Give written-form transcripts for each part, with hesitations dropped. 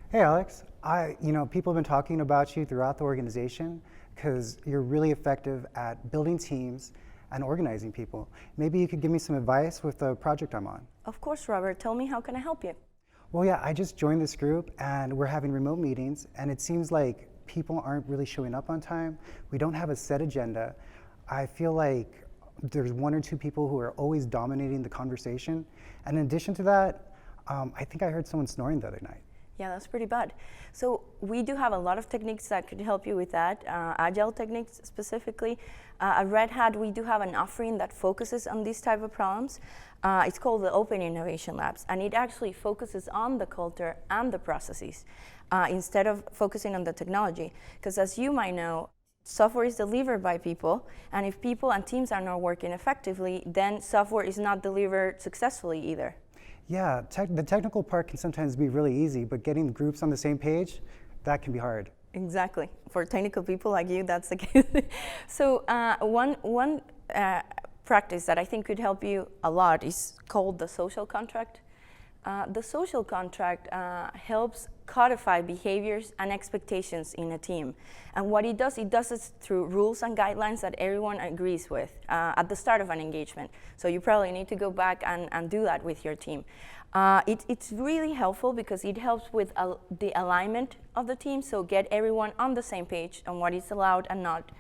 Hey Alex, people have been talking about you throughout the organization because you're really effective at building teams and organizing people. Maybe you could give me some advice with the project I'm on. Of course, Robert. Tell me, how can I help you? Well, yeah, I just joined this group and we're having remote meetings and it seems like people aren't really showing up on time. We don't have a set agenda. I feel like there's one or two people who are always dominating the conversation. And in addition to that, I think I heard someone snoring the other night. Yeah, that's pretty bad. So we do have a lot of techniques that could help you with that, agile techniques specifically. At Red Hat, we do have an offering that focuses on these type of problems. It's called the Open Innovation Labs, and it actually focuses on the culture and the processes instead of focusing on the technology. Because as you might know, software is delivered by people, and if people and teams are not working effectively, then software is not delivered successfully either. Yeah, the technical part can sometimes be really easy, but getting the groups on the same page, that can be hard. Exactly. For technical people like you, that's the case. So one practice that I think could help you a lot is called the social contract. The social contract helps codify behaviors and expectations in a team. And what it does it through rules and guidelines that everyone agrees with at the start of an engagement. So you probably need to go back and do that with your team. It's really helpful because it helps with the alignment of the team, so get everyone on the same page on what is allowed and not.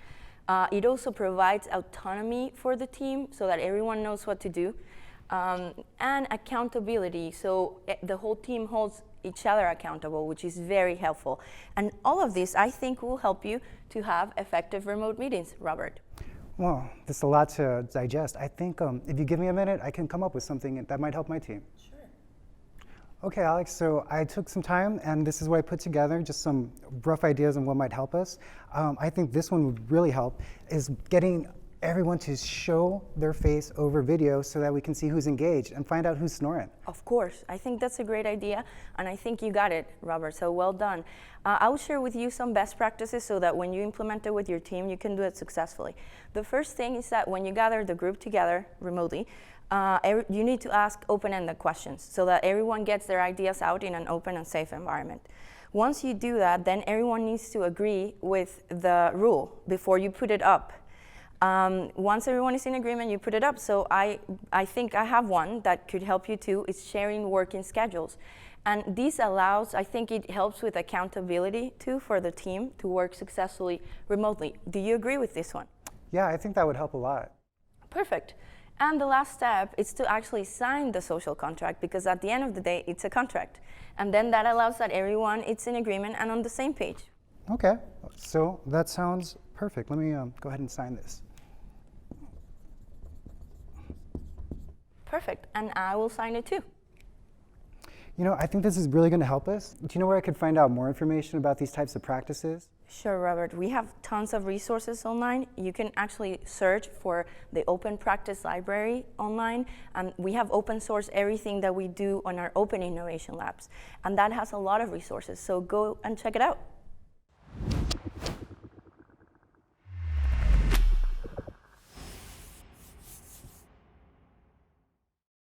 It also provides autonomy for the team so that everyone knows what to do. And accountability, so the whole team holds each other accountable, which is very helpful. And all of this, I think, will help you to have effective remote meetings, Robert. Well, there's a lot to digest. I think if you give me a minute, I can come up with something that might help my team. Sure. Okay, Alex, so I took some time, and this is what I put together, just some rough ideas on what might help us. I think this one would really help, is getting everyone to show their face over video so that we can see who's engaged and find out who's snoring. Of course. I think that's a great idea, and I think you got it, Robert, so well done. I'll share with you some best practices so that when you implement it with your team, you can do it successfully. The first thing is that when you gather the group together remotely, you need to ask open-ended questions so that everyone gets their ideas out in an open and safe environment. Once you do that, then everyone needs to agree with the rule before you put it up. Once everyone is in agreement, you put it up. So I think I have one that could help you too, is sharing working schedules. And this allows, I think it helps with accountability too for the team to work successfully remotely. Do you agree with this one? Yeah, I think that would help a lot. Perfect. And the last step is to actually sign the social contract, because at the end of the day, it's a contract. And then that allows that everyone is in agreement and on the same page. Okay, so that sounds perfect. Let me go ahead and sign this. Perfect, and I will sign it too. You know, I think this is really going to help us. Do you know where I could find out more information about these types of practices? Sure, Robert. We have tons of resources online. You can actually search for the Open Practice Library online, and we have open source everything that we do on our Open Innovation Labs, and that has a lot of resources, so go and check it out.